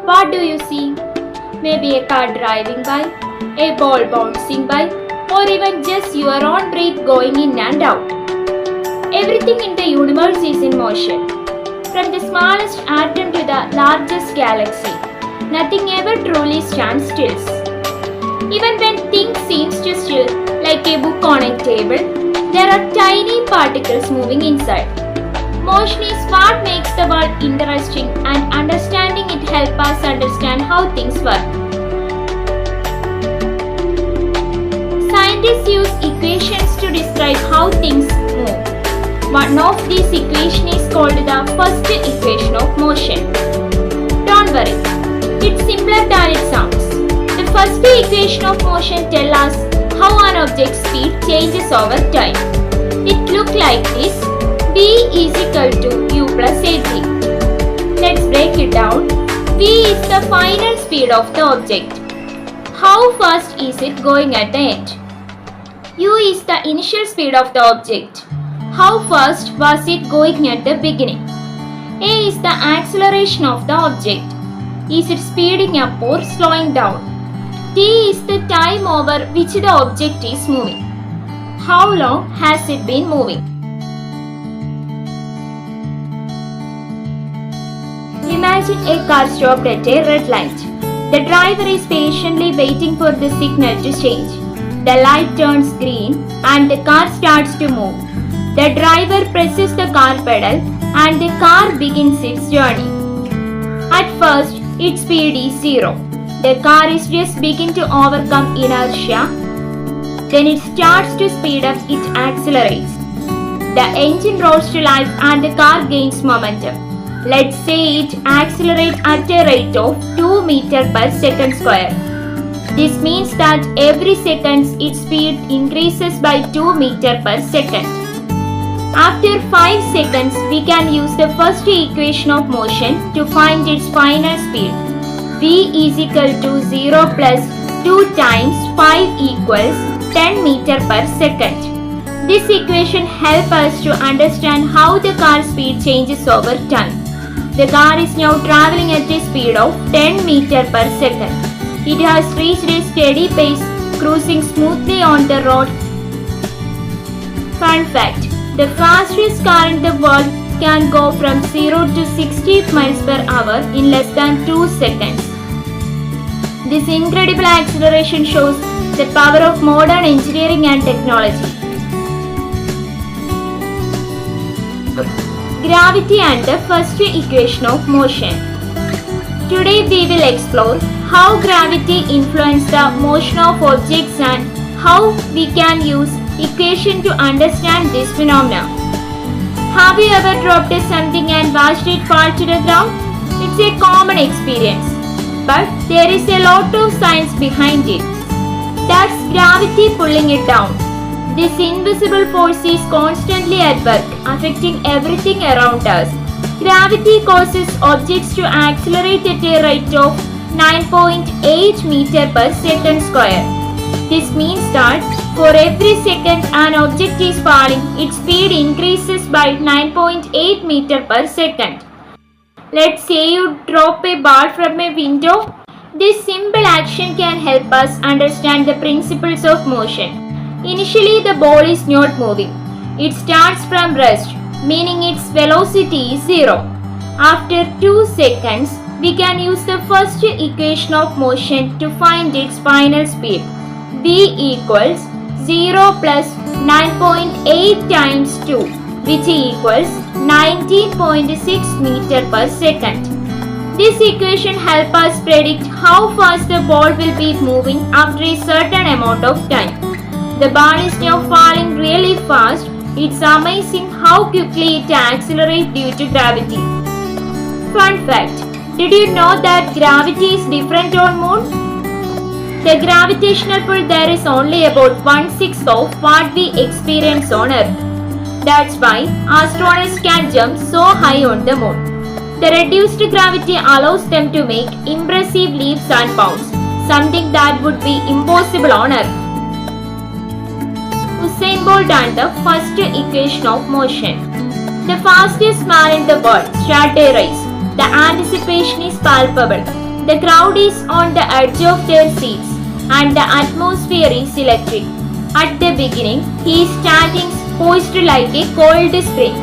What do you see? Maybe a car driving by, a ball bouncing by, or even just your own breath going in and out. Everything in the universe is in motion. From the smallest atom to the largest galaxy, nothing ever truly stands still. Even when things seem still, like a book on a table, there are tiny particles moving inside. Motion is what makes the world interesting, and understanding it helps us understand how things work. Scientists use equations to describe how things move. One of these equations is called the first equation of motion. Don't worry, it's simpler than it sounds. The first equation of motion tells us how an object's speed changes over time. It looks like this: v is equal to u plus at. Let's break it down. V is the final speed of the object. How fast is it going at the end? U is the initial speed of the object. How fast was it going at the beginning? A is the acceleration of the object. Is it speeding up or slowing down? T is the time over which the object is moving. How long has it been moving? Imagine a car stopped at a red light. The driver is patiently waiting for the signal to change. The light turns green and the car starts to move. The driver presses the car pedal and the car begins its journey. At first, its speed is 0. The car is just beginning to overcome inertia. Then it starts to speed up, it accelerates. The engine roars to life and the car gains momentum. Let's say it accelerates at a rate of 2 meters per second square. This means that every second its speed increases by 2 meters per second. After 5 seconds, we can use the first equation of motion to find its final speed. V is equal to 0 plus 2 times 5 equals 10 meters per second. This equation helps us to understand how the car's speed changes over time. The car is now traveling at a speed of 10 meters per second. It has reached a steady pace, cruising smoothly on the road. Fun fact: the fastest car in the world can go from 0 to 60 miles per hour in less than 2 seconds. This incredible acceleration shows the power of modern engineering and technology. Gravity and the first equation of motion. Today we will explore how gravity influences the motion of objects and how we can use equation to understand this phenomenon. Have you ever dropped something and watched it fall to the ground? It's a common experience, but there is a lot of science behind it. That's gravity pulling it down. This invisible force is constantly at work, affecting everything around us. Gravity causes objects to accelerate at a rate of 9.8 meters per second square. This means that for every second an object is falling, its speed increases by 9.8 meters per second. Let's say you drop a ball from a window. This simple action can help us understand the principles of motion. Initially, the ball is not moving. It starts from rest, meaning its velocity is 0. After 2 seconds, we can use the first equation of motion to find its final speed. V equals 0 plus 9.8 times 2, which equals 19.6 meters per second. This equation helps us predict how fast the ball will be moving after a certain amount of time. The ball is now falling really fast. It's amazing how quickly it accelerates due to gravity. Fun fact: did you know that gravity is different on Moon? The gravitational pull there is only about 1/6 of what we experience on Earth. That's why astronauts can jump so high on the Moon. The reduced gravity allows them to make impressive leaps and bounds, something that would be impossible on Earth. Usain Bolt and the first equation of motion. The fastest man in the world started a race. The anticipation is palpable. The crowd is on the edge of their seats and the atmosphere is electric. At the beginning, he is standing poised like a cold spring.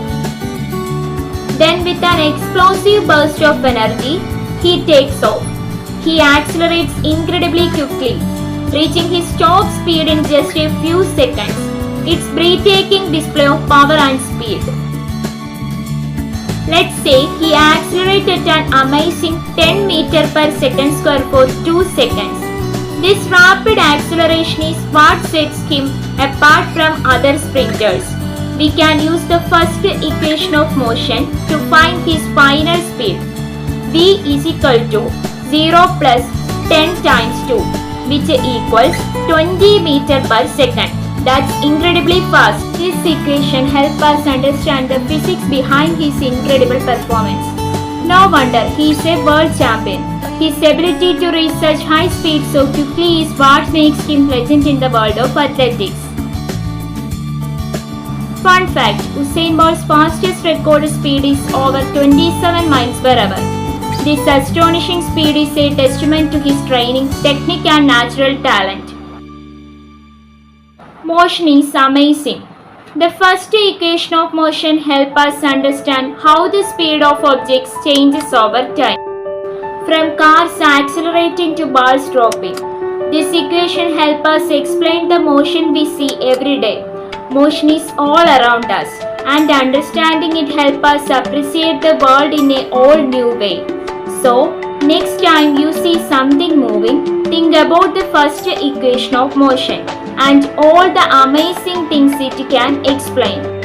Then with an explosive burst of energy, he takes off. He accelerates incredibly quickly, reaching his top speed in just a few seconds. It's breathtaking display of power and speed. Let's say he accelerated an amazing 10 meters per second square for 2 seconds. This rapid acceleration is what sets him apart from other sprinters. We can use the first equation of motion to find his final speed. V is equal to 0 plus 10 times 2, which equals 20 meters per second. That's incredibly fast. This equation helps us understand the physics behind his incredible performance. No wonder he is a world champion. His ability to reach such high speed so quickly is what makes him legend in the world of athletics. Fun fact, Usain Bolt's fastest recorded speed is over 27 miles per hour. This astonishing speed is a testament to his training, technique and natural talent. Motion is amazing. The first equation of motion helps us understand how the speed of objects changes over time. From cars accelerating to balls dropping. This equation helps us explain the motion we see every day. Motion is all around us, and understanding it helps us appreciate the world in a all new way. So, next time you see something moving, think about the first equation of motion and all the amazing things it can explain.